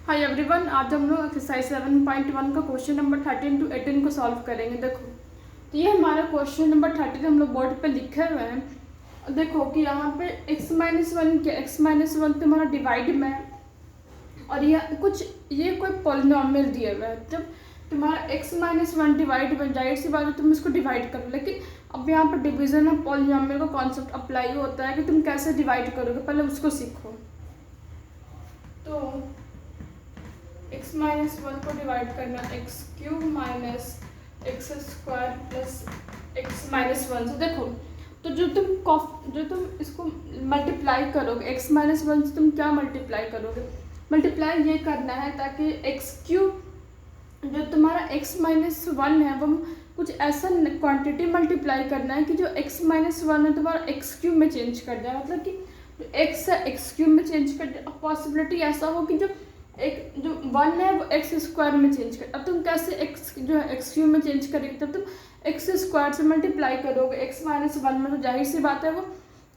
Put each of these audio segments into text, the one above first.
Hi everyone, आज हम लोग एक्सरसाइज 7.1 का क्वेश्चन नंबर 13 to 18 को सॉल्व करेंगे। देखो, तो ये हमारा क्वेश्चन नंबर 13 हम लोग बोर्ड पे लिखे हुए हैं। देखो कि यहाँ पे x-1 के x-1 तुम्हारा डिवाइड में है और ये कोई पॉलिनॉमियल दिया हुआ है। जब तुम्हारा x-1 डिवाइड में, जाहिर सी बात है तुम इसको डिवाइड करो, लेकिन अब यहाँ पर डिवीजन ऑफ पॉलिनॉमियल का कॉन्सेप्ट अप्लाई होता है कि तुम कैसे डिवाइड करोगे, पहले उसको सीखो। तो x-1 को डिवाइड करना x³ minus x square plus x-1 से। देखो, तो जो तुम इसको मल्टीप्लाई करोगे x-1 से, तुम क्या मल्टीप्लाई करोगे? मल्टीप्लाई ये करना है ताकि x³ जो तुम्हारा x-1 है वो कुछ ऐसा क्वांटिटी मल्टीप्लाई करना है कि जो x-1 है तुम्हारा x³ में चेंज कर जाए, मतलब कि जो x है x³ में चेंज कर जाए। अब पॉसिबिलिटी ऐसा हो कि जो 1 है वो एक्स स्क्वायर में चेंज कर। अब तुम कैसे x जो है x³ में चेंज करेगी? तब तुम एक्स स्क्वायर से मल्टीप्लाई करोगे x-1 में, तो जाहिर सी बात है वो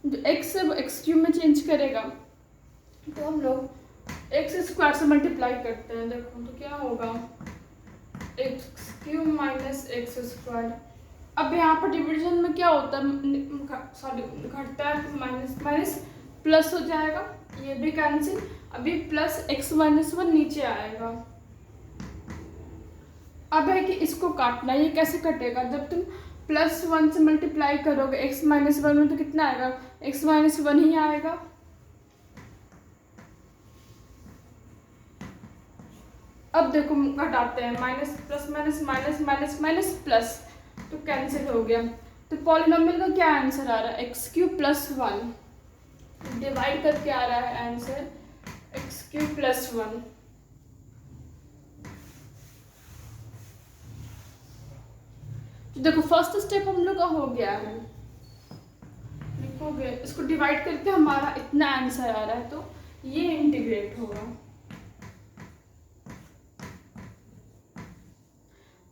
जो x है वो x³ में चेंज करेगा। तो हम लोग एक्स स्क्वायर से मल्टीप्लाई करते हैं। देखो तो क्या होगा, x³ माइनस एक्स स्क्वायर। अब यहाँ पर डिवीजन में क्या होता है, सॉरी घटता है, माइनस माइनस प्लस हो जाएगा, ये भी कैंसिल। अभी प्लस x-1 नीचे आएगा। अब है कि इसको काटना, ये कैसे कटेगा? जब तुम +1 से मल्टीप्लाई करोगे x-1 में तो कितना आएगा? x-1 ही आएगा। अब देखो घटाते हैं, minus plus minus minus minus minus plus, तो कैंसिल हो गया। तो पॉलिनॉमियल का क्या आंसर आ रहा है? x³ + 1 डिवाइड करके आ रहा है आंसर x³ + 1। तो देखो फर्स्ट स्टेप हम लोग का हो गया है। लिखोगे इसको डिवाइड करके हमारा इतना आंसर आ रहा है, तो ये इंटीग्रेट होगा।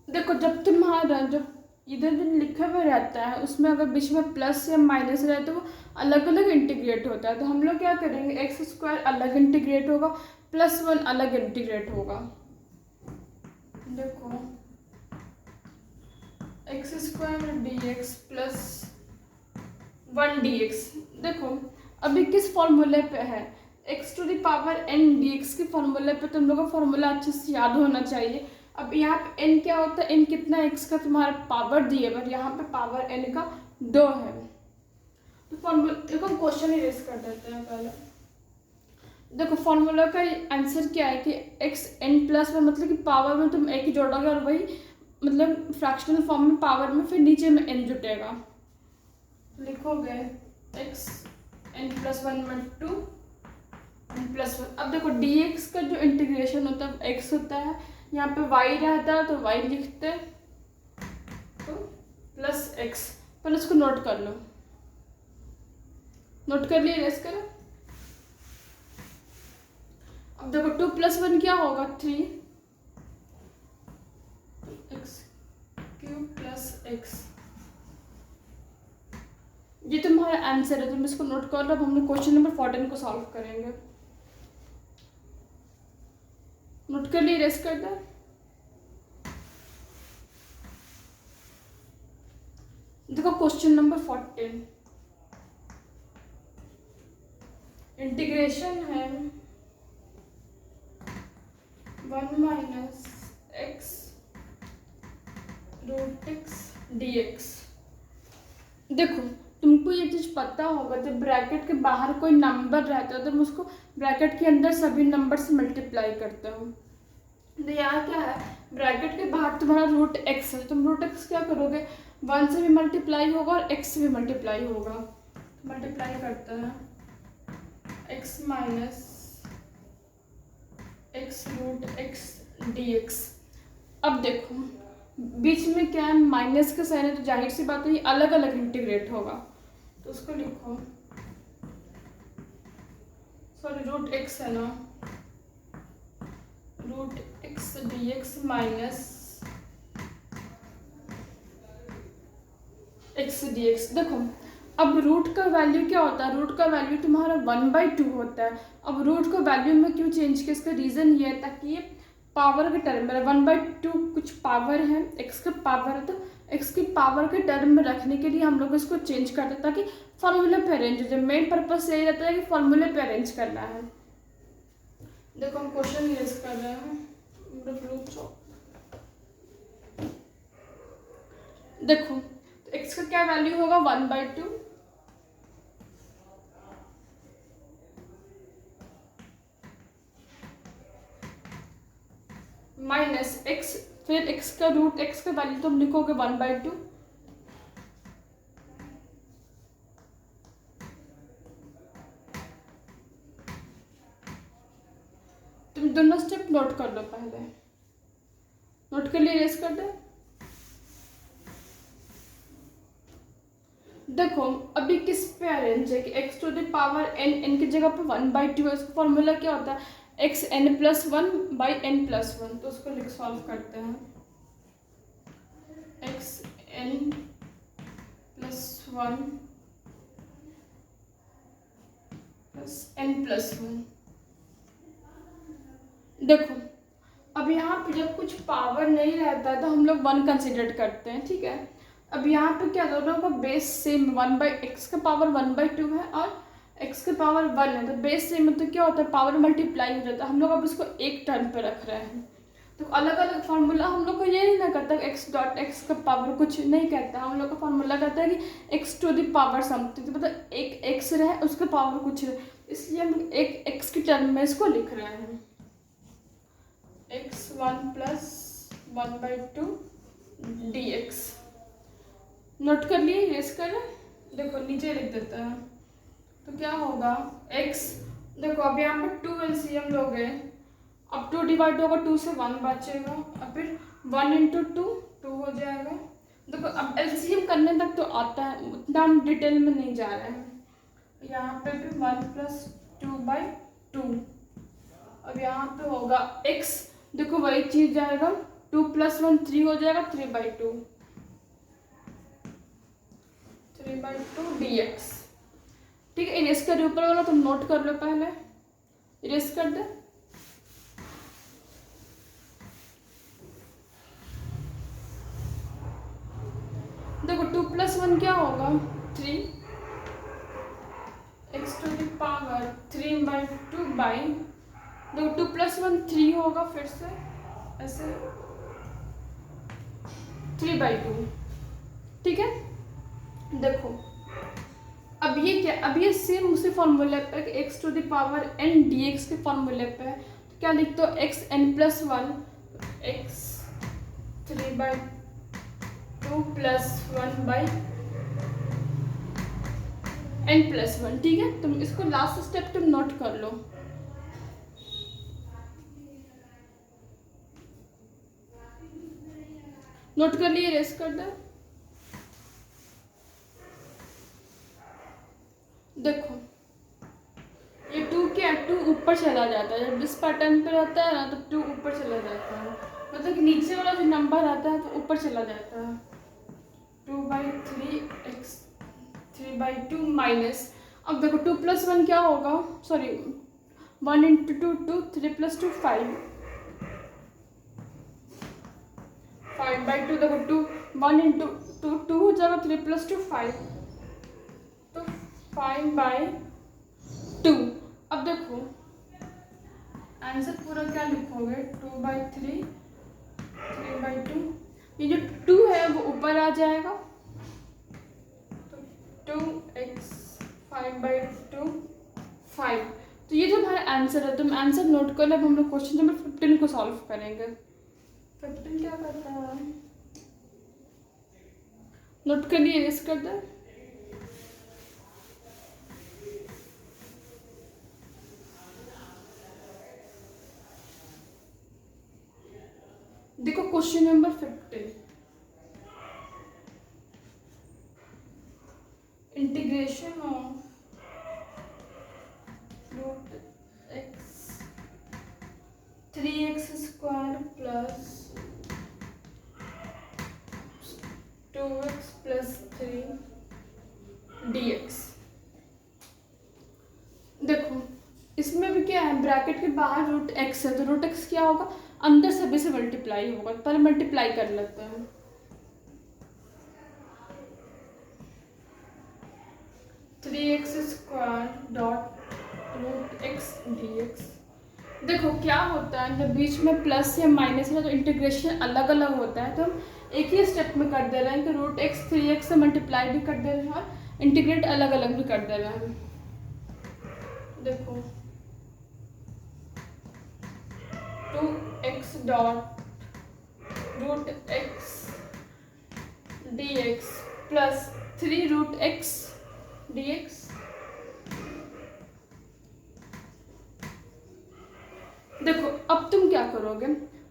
देखो जब तुम्हारा जब इधर जो लिखा हुआ रहता है उसमें अगर बीच में प्लस या माइनस रहे तो वो अलग अलग इंटीग्रेट होता है। तो हम लोग क्या करेंगे, x² अलग इंटीग्रेट होगा, +1 अलग इंटीग्रेट होगा। देखो x² dx + 1 dx। देखो अभी किस फॉर्मूले पे है? x⁴n dx के फॉर्मूले पे। तुम लोगों को फॉर्मूला अच्छे से याद होना चाहिए। अब यहाँ पे n क्या होता है? n कितना x का तुम्हारा पावर दिए, बट यहाँ पे पावर n का 2 है। तो फॉर्मूला देखो, क्वेश्चन ही रेस कर देते हैं पहले। देखो फॉर्मूला का आंसर क्या है कि xn+1, मतलब कि पावर में तुम एक ही जोड़ोगे और वही मतलब फ्रैक्शनल फॉर्म में पावर में, फिर नीचे में n जुटेगा। लिखोगे xn+1 में 2 n+1। अब देखो dx का जो इंटीग्रेशन होता है x होता है, यहाँ पे y रहता है तो y लिखते हैं, तो +x। पहले इसको नोट कर लो, नोट कर लिए, रेस करो। अब देखो 2 + 1 क्या होगा? 3 x³ + x। ये तुम्हारा आंसर है, तुम इसको नोट कर लो। अब हम लोग क्वेश्चन नंबर 14 को सॉल्व करेंगे। नोट कर लिए, रेस कर दो। देखो क्वेश्चन नंबर 14 इंटीग्रेशन है 1 - x √x dx। देखो तुमको ये चीज़ पता होगा, जब ब्रैकेट के बाहर कोई नंबर रहता है तो मैं उसको ब्रैकेट के अंदर सभी नंबर से मल्टीप्लाई करता हूँ। तो यहाँ क्या है, ब्रैकेट के बाहर तुम्हारा √x है, तुम √x क्या करोगे? 1 से भी मल्टीप्लाई होगा और x से भी मल्टीप्लाई होगा। मल्टीप्लाई करता है x माइनस x√x dx। अब देखो बीच में क्या है, माइनस का साइन है, तो जाहिर सी बात है ये अलग अलग इंटीग्रेट होगा। तो उसको लिखो, सॉरी √x है ना, √x dx minus x dx। देखो अब रूट का वैल्यू क्या होता है, रूट का वैल्यू तुम्हारा 1/2 होता है। अब रूट को वैल्यू में क्यों चेंज किया, इसका रीज़न ये है ताकि ये पावर के टर्म में 1/2 कुछ पावर है, एक्स का पावर है, तो एक्स की पावर के टर्म में रखने के लिए हम लोग इसको चेंज करते हैं ताकि फॉर्मूले पे अरेंज हो जाए। मेन पर्पस यही रहता है कि फॉर्मूले पे अरेंज करना है। देखो हम क्वेश्चन यूज कर रहे हैं, देखो तो एक्स का क्या वैल्यू होगा 1/2 माइनस एक्स, फिर एक्स का रूट, एक्स का वैल्यू तुम लिखोगे 1/2, तुम दोनों स्टेप नोट कर लो, पहले नोट कर लिए, रेस कर दे। देखो अभी किस पे अरेंज है कि x to the power n, n की जगह पे 1/2 है, उसका फॉर्मूला क्या होता है xn+1/n+1, तो उसको लिख सॉल्व करते हैं xn+1/n+1। देखो अब यहाँ पे जब कुछ पावर नहीं रहता है तो हम लोग 1 कंसिडर करते हैं, ठीक है। अब यहाँ पे क्या दोनों का बेस सेम 1/x का पावर 1/2 है और x का पावर 1 है, तो बेस सेम है तो क्या होता है पावर मल्टीप्लाई हो जाता है। हम लोग अब इसको एक टर्म पे रख रहे हैं, तो अलग अलग फार्मूला हम लोग को ये नहीं ना करता x.x का पावर कुछ नहीं कहता, हम लोग का फार्मूला कहता है कि x to the power something, तो मतलब एक x रहे उसका पावर कुछ रहे, इसलिए हम एक x की टर्म में इसको लिख रहे हैं x1+1/2 dx। नोट कर लिए, रेस कर, देखो नीचे लिख देता है, तो क्या होगा x, देखो अब यहाँ पर 2 LCM लोगे, अब 2 डिवाइड होगा 2 से 1 बचेगा, और फिर 1 × 2 2 हो जाएगा। देखो अब LCM करने तक तो आता है, उतना हम डिटेल में नहीं जा रहे हैं। यहाँ पे भी 1+2/2, अब यहाँ पे होगा x, देखो वही चीज जाएगा 2 + 1 3 हो जाएगा 3/2 dx, ठीक है। इरेज कर ऊपर वाला तुम नोट कर लो, पहले इरेज कर दे। देखो 2 + 1 क्या होगा 3, x to the power 3/2 by, देखो 2 + 1 3 होगा, फिर से ऐसे 3/2, ठीक है। देखो अब ये क्या, अब ये सेम उसी फॉर्मूले पे x to the power n dx के फॉर्मूले पे है, तो क्या लिखते हो xn+1 x 3/2 + 1/n+1, ठीक है। तुम इसको लास्ट स्टेप तुम नोट कर लो, नोट कर लिए, रेस कर दे। देखो ये 2 क्या 2 ऊपर चला जाता है, जब इस पैटर्न पे रहता है ना तो 2 ऊपर चला जाता है, मतलब कि नीचे वाला जो नंबर आता है तो ऊपर चला जाता है। 2/3 x 3/2 माइनस, अब देखो 2 + 1 क्या होगा, सॉरी 1 × 2 2, 3 + 2 5, 5/2, देखो 2 1 × 2 2 हो जाएगा, 3 + 2 5, तो 5/2। अब देखो आंसर पूरा क्या लिखोगे 2/3 3/2, ये जो 2 है वो ऊपर आ जाएगा, तो 2x 5/2 5, तो ये जो हमारा आंसर है, तुम आंसर नोट कर लो। अब हम लोग क्वेश्चन नंबर 15 को सॉल्व करेंगे। 15 क्या करता है, नोट कर लिए, रेस कर दे। देखो question number 15, integration of x 3x² + 2x + 3 dx। Bracket के बाहर रूट एक्स है, तो रूट एक्स क्या होगा, अंदर सभी से मल्टीप्लाई होगा। पहले मल्टीप्लाई कर लेते हैं। 3x² dot root X D X. देखो क्या होता है, जब बीच में प्लस या माइनस है तो इंटीग्रेशन अलग अलग होता है, तो हम एक ही स्टेप में कर दे रहे हैं कि रूट एक्स 3x से मल्टीप्लाई भी कर दे रहे हैं और इंटीग्रेट अलग अलग भी कर दे रहे हैं। देखो 2x dot root X D X plus 3 root X D X. देखो अब तुम क्या करोगे,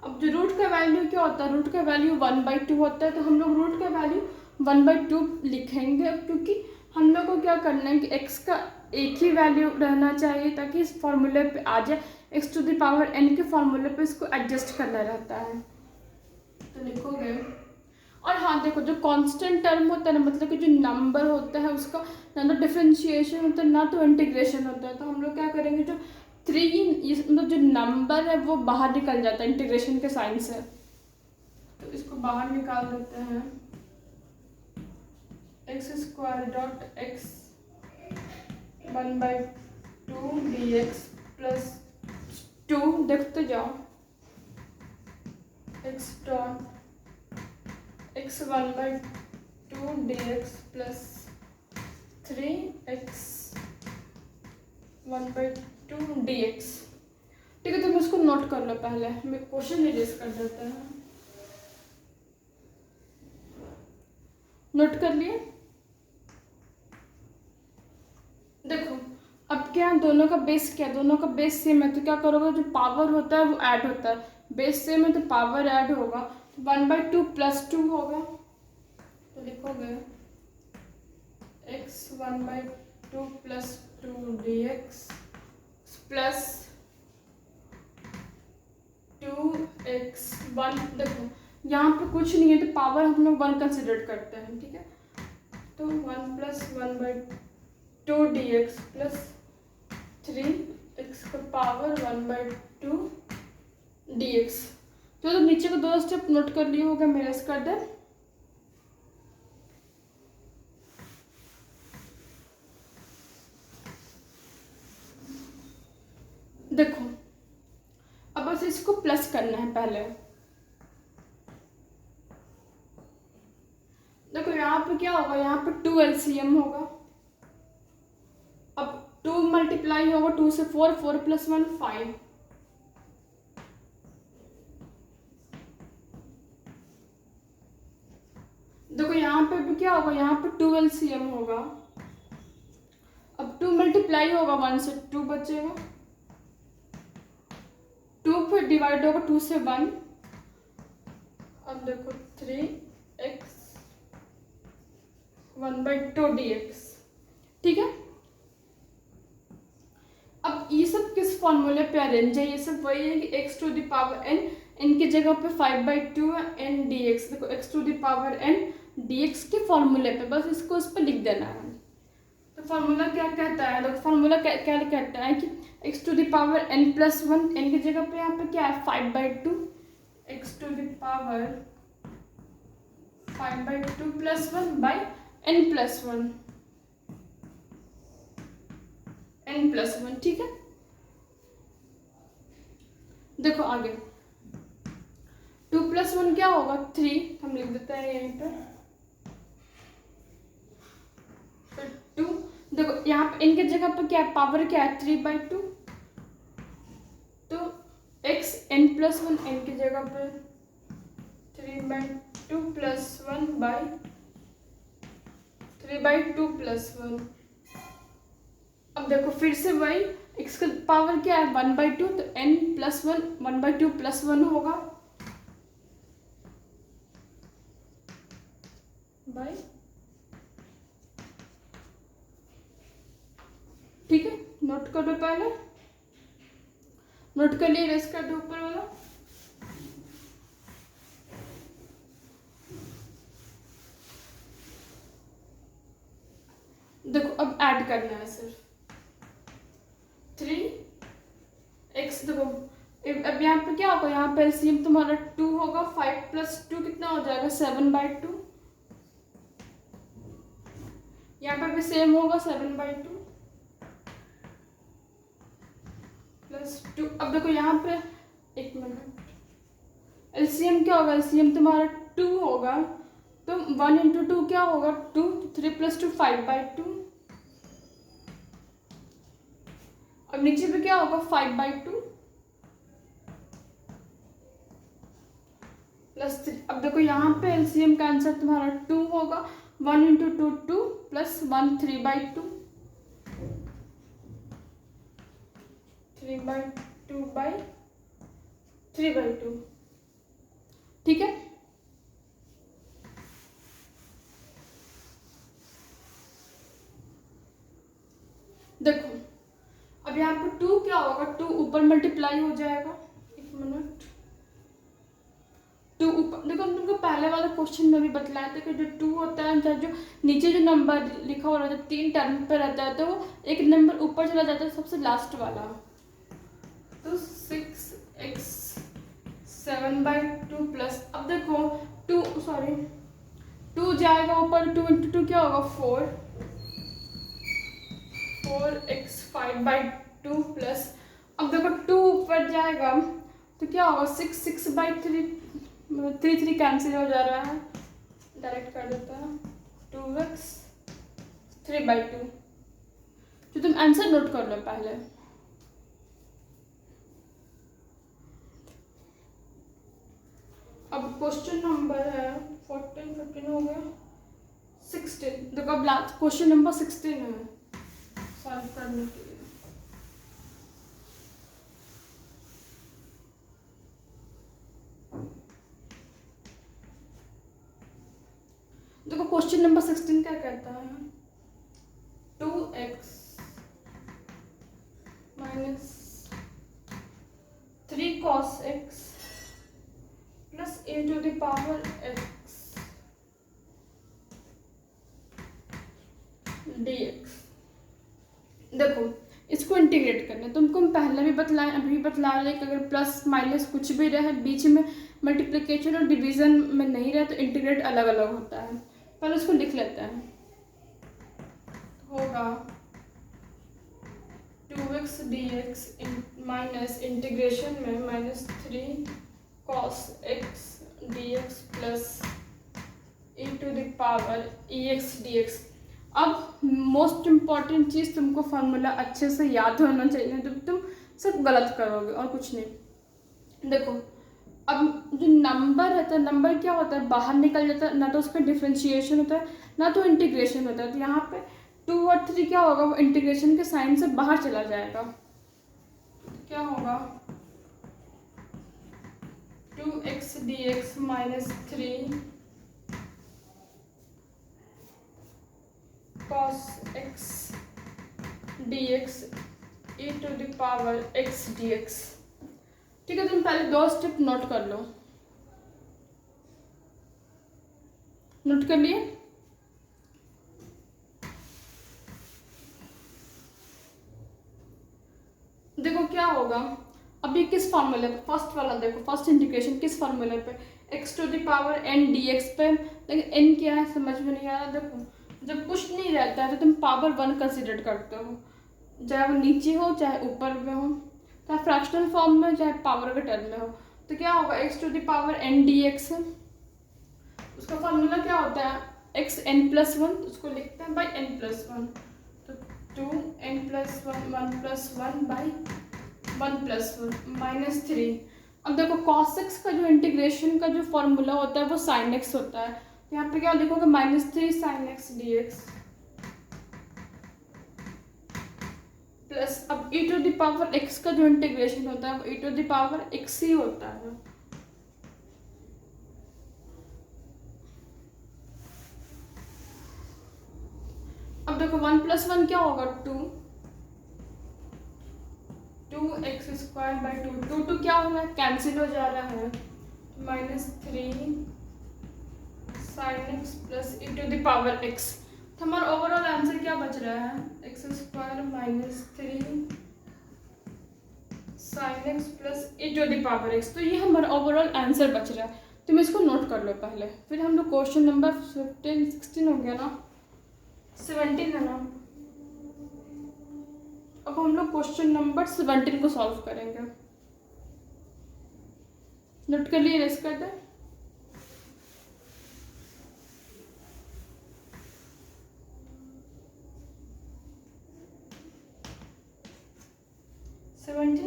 अब जो रूट का वैल्यू क्या होता है, रूट का वैल्यू 1/2 होता है, तो हम लोग रूट का वैल्यू 1/2 लिखेंगे, क्योंकि हम लोग को क्या करना है कि x का एक ही वैल्यू रहना चाहिए ताकि इस फॉर्मूले पे आ जाए। x⁴n के फॉर्मूले पे इसको एडजस्ट करना रहता है, तो लिखोगे। और हाँ देखो, जो कांस्टेंट टर्म होता है ना, मतलब कि जो नंबर होता है उसका ना तो डिफरेंशिएशन होता है ना तो इंटीग्रेशन होता है, तो हम लोग क्या करेंगे, जो 3 मतलब जो नंबर है वो बाहर निकल जाता है इंटीग्रेशन के साइन से, तो इसको बाहर निकाल देते हैं। x² dot x 1/2 dx plus 2, देखते जाओ, x dot x 1/2 dx plus 3x 1/2 dx। ठीक है, तुम इसको नोट कर लो, पहले हम क्वेश्चन रिलीज कर देते हैं। नोट कर लिए। देखो अब क्या, दोनों का बेस क्या, दोनों का बेस सेम है, तो क्या करोगे, जो पावर होता है वो ऐड होता है, बेस सेम है तो पावर ऐड होगा, तो 1/2 + 2 होगा, तो लिखोगे x 1/2 + 2 dx प्लस 2x 1। देखो यहाँ पे कुछ नहीं है तो पावर हम लोग 1 कंसिडर करते हैं, ठीक है, तो 1 + 1/2 dx प्लस 3x का पावर 1/2 dx। तो नीचे को 2 स्टेप नोट कर लिए होगा, मैं रेस कर दे। देखो अब बस इसको प्लस करना है पहले। देखो यहाँ पे क्या होगा, यहाँ पे 2 LCM होगा, अब 2 मल्टीप्लाई होगा 2 से 4, 4 + 1 5। देखो यहाँ पे भी क्या होगा, यहाँ पे 2 LCM होगा, अब 2 मल्टीप्लाई होगा 1 से 2 बचेगा, 2 फिर डिवाइड होगा 2 से 1। अब देखो 3x 1/2 dx, ठीक है। अब ये सब किस फॉर्मूले पे अरेंज है, ये सब वही है कि x⁴n, n की जगह पे 5/2 है, n dx। देखो x⁴n dx के फॉर्मूले पे बस इसको उस पर लिख देना है। तो फॉर्मूला क्या कहता है, देखो फॉर्मूला क्या कहता है कि x⁴n + 1, n की जगह पे यहाँ पे क्या है 5/2, x⁴ 5/2 + 1/n + 1, n + 1, ठीक है। देखो आगे 2 + 1 क्या होगा 3, हम लिख देते हैं यहीं पर, फिर 2। देखो यहाँ पे इनके जगह पर क्या है, पावर क्या है 3/2, तो x n + 1 n की जगह पर 3/2 + 1/3/2 + 1। अब देखो फिर से वही, x का पावर क्या है 1/2, तो n + 1 1/2 + 1 होगा बाय, ठीक है। नोट करो, पहले नोट कर लिए, रेस कर दो ऊपर वाला। देखो अब ऐड करना है सिर्फ 3 एक्स देखो अब यहाँ पे क्या होगा, यहाँ पे एलसीएम तुम्हारा 2 होगा, 5 + 2 कितना हो जाएगा 7/2। यहाँ पे भी सेम होगा 7/2 + 2। अब देखो यहाँ पे एक मिनट, एलसीएम क्या होगा, एलसीएम तुम्हारा 2 होगा तो 1 × 2 क्या होगा 2, 3 + 2 5/2। अब नीचे पे क्या होगा 5/2 + 3। अब देखो यहाँ पे एलसीएम का आंसर तुम्हारा 2 होगा, 1 × 2 2 + 1 3/2, 3/2 ठीक है। देखो अब यहाँ पे 2 क्या होगा, 2 ऊपर मल्टीप्लाई हो जाएगा, एक मिनट, 2 ऊपर देखो तुमको पहले वाले क्वेश्चन में भी बतलाया था कि जो 2 होता है जो नीचे जो नंबर लिखा हुआ रहता है 3 टर्म पे रहता है तो वो एक नंबर ऊपर चला जाता है सबसे लास्ट वाला। तो 6x 7/2 प्लस, अब देखो 2 जाएगा ऊपर, 2 × 2 क्या होगा 4x 5/2 प्लस, अब देखो 2 ऊपर जाएगा तो क्या होगा 6/3, 3 कैंसिल हो जा रहा है, डायरेक्ट कर देता है 2x 3/2। तो तुम आंसर नोट कर लो पहले। अब क्वेश्चन नंबर है 14 15 हो गया 16। देखो अब लास्ट क्वेश्चन नंबर 16 है सॉल्व करने के लिए। देखो क्वेश्चन नंबर 16 क्या कहता है, 2x - 3 cos x + a⁴ x dx। देखो इसको इंटीग्रेट करना है, तुमको हम पहले भी बतलाएं अभी बतला रहे कि अगर प्लस माइनस कुछ भी रहे बीच में मल्टीप्लिकेशन और डिवीजन में नहीं रहे तो इंटीग्रेट अलग अलग होता है। पहले उसको लिख लेते हैं, होगा 2x dx माइनस इंटीग्रेशन में -3 cos x dx plus e⁴ ex dx। अब मोस्ट इम्पॉर्टेंट चीज़ तुमको फार्मूला अच्छे से याद होना चाहिए, तो तुम सब गलत करोगे और कुछ नहीं। देखो अब जो नंबर रहता है, नंबर क्या होता है बाहर निकल जाता है, ना तो उसका डिफ्रेंशिएशन होता है ना तो इंटीग्रेशन होता है। तो यहाँ पे 2 और 3 क्या होगा, वो इंटीग्रेशन के साइन से बाहर चला जाएगा, क्या होगा 2x dx -3 cos x dx e⁴x dx। ठीक है, तुम पहले 2 स्टेप नोट कर लो। नोट कर लिए? देखो क्या होगा, अभी किस फार्मूले पे, फर्स्ट वाला देखो, फर्स्ट इंटीग्रेशन किस फार्मूले पे, x⁴n dx पे। लेकिन n क्या है समझ में नहीं आ रहा। देखो जब कुछ नहीं रहता है तो तुम पावर 1 कंसिडर करते हो, चाहे वो नीचे हो चाहे ऊपर में हो, चाहे फ्रैक्शनल फॉर्म में चाहे पावर के टर्म में हो। तो क्या होगा x⁴n dx, उसका फार्मूला क्या होता है xn+1, उसको लिखते हैं बाई n+1, तो 2n+1 1+1/1+1 -3। अब देखो cos x का जो इंटीग्रेशन का जो फॉर्मूला होता है वो sin x होता है, तो यहाँ पे क्या लिखोगे -3 sin x dx प्लस, अब e⁴x का जो इंटीग्रेशन होता है वो e⁴x ही होता है। अब देखो 1+1 क्या होगा 2x² 2 क्या हो रहा है, कैंसिल हो जा रहा है, -3 sin x प्लस e⁴x। तो हमारा ओवरऑल आंसर क्या बच रहा है x² -3 sine X plus e to the power X. तो ये हमारा ओवरऑल आंसर बच रहा है, तुम इसको नोट कर लो पहले। फिर हम लोग क्वेश्चन नंबर 15 16 हो गया ना, 17 है ना, अब हम लोग क्वेश्चन नंबर 17 को सॉल्व करेंगे। नोट कर लिए, रेस कर दे।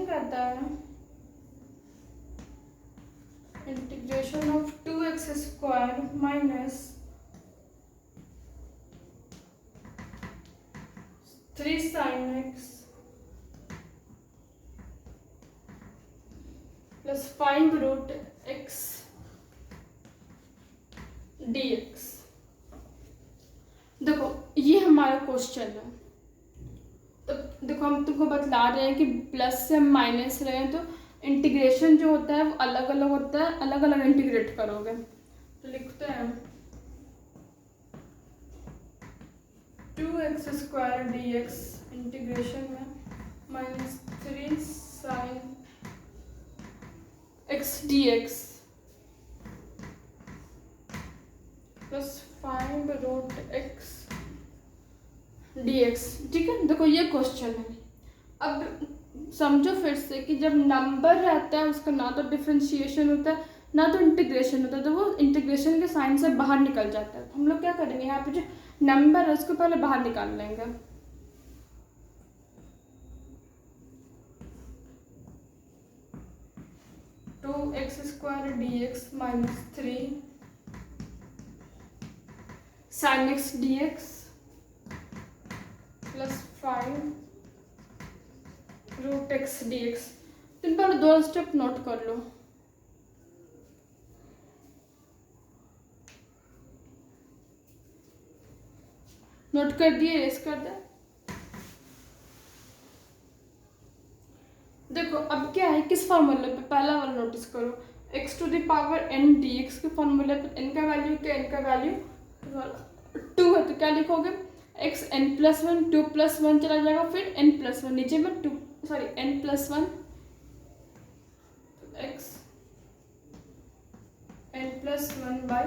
करता है integration of 2x² minus 3 sin x plus 5 root x dx। देखो ये हमारा क्वेश्चन है, तो देखो हम तुमको बतला रहे हैं कि प्लस से हम माइनस रहे हैं, तो इंटीग्रेशन जो होता है वो अलग अलग होता है, अलग अलग इंटीग्रेट करोगे। तो लिखते हैं 2x² dx इंटीग्रेशन में minus 3 sin x dx plus 5 root x dx। ठीक है, देखो ये क्वेश्चन है। अब समझो फिर से कि जब नंबर रहता है उसका ना तो डिफरेंशिएशन होता है ना तो इंटीग्रेशन होता है, तो वो इंटीग्रेशन के साइन से बाहर निकल जाता है। तो हम लोग क्या करेंगे, यहाँ पे जो नंबर है उसको पहले बाहर निकाल लेंगे। Two x² dx minus 3 sin x dx plus 5 root x dx। तुम पहले दो स्टेप नोट कर लो। नोट कर दिए, रेस कर दे। देखो अब क्या है, किस फॉर्मूले पे, पहला वाला नोटिस करो, x to the power n dx के फॉर्मूले पे n का वैल्यू क्या, n का वैल्यू 2 है, तो क्या लिखोगे x n+1, 2+1 चला जाएगा, फिर n+1 नीचे में n+1 x n+1 by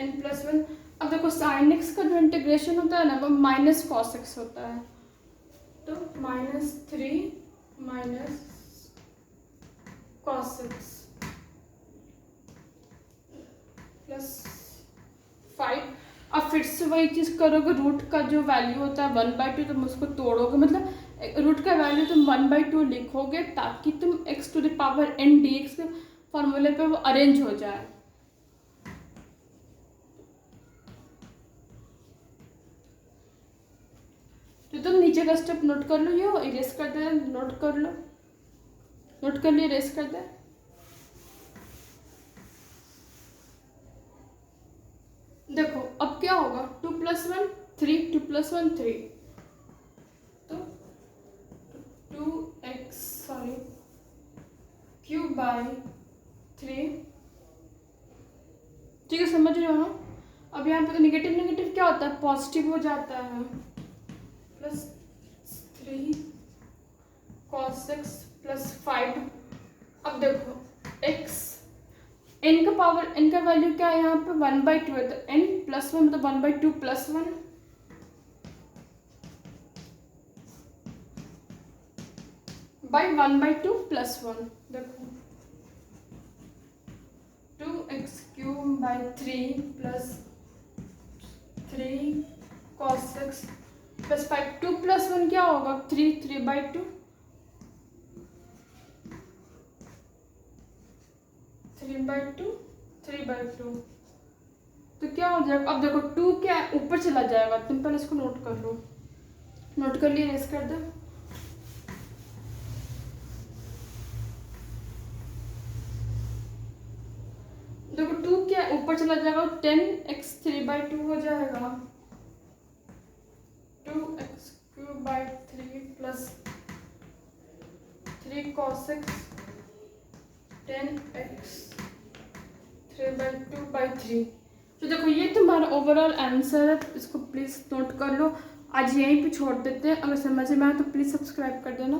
n+1। अब देखो साइन एक्स का जो इंटीग्रेशन होता है ना वो माइनस कॉस एक्स होता है, तो -3 माइनस कॉस एक्स प्लस 5। अब फिर से वही चीज़ करोगे, रूट का जो वैल्यू होता है 1/2 तुम उसको तोड़ोगे, मतलब रूट का वैल्यू तुम 1/2 लिखोगे ताकि तुम x to the power n dx के फॉर्मूले पे वो अरेंज हो जाए। तो तुम नीचे का स्टेप नोट कर लो, ये इरेज कर दे, नोट कर लो, नोट कर लिए, इरेज कर दे। देखो अब क्या होगा, 2+1 3, 2+1 3, तो 2x³ बाई 3। ठीक है, समझ रहे हो ना। अब यहाँ पे तो नेगेटिव नेगेटिव क्या होता है, पॉजिटिव हो जाता है, प्लस 3 cos x प्लस 5। अब देखो x n का पावर, n का वैल्यू क्या है यहाँ पे 1/2 है, तो n+1 मतलब 1/2 + 1 बाई 1/2 + 1। देखो 2x³ by 3 plus 3 cos x plus 5, 2 + 1 क्या होगा 3, 3/2 3/2 3/2, तो क्या हो जाएगा। अब देखो 2 क्या ऊपर चला जाएगा, तुम पहले इसको नोट कर लो, नोट कर लिए, रेस कर दो। देखो 2 क्या ऊपर चला जाएगा, 10x 3/2 हो जाएगा, 2x³ by 3 plus 3 cos x 10x 3/2/3। तो देखो ये तुम्हारा ओवरऑल आंसर है, इसको प्लीज़ नोट कर लो। आज यहीं पे छोड़ देते हैं, अगर समझ में आए तो प्लीज़ सब्सक्राइब कर देना।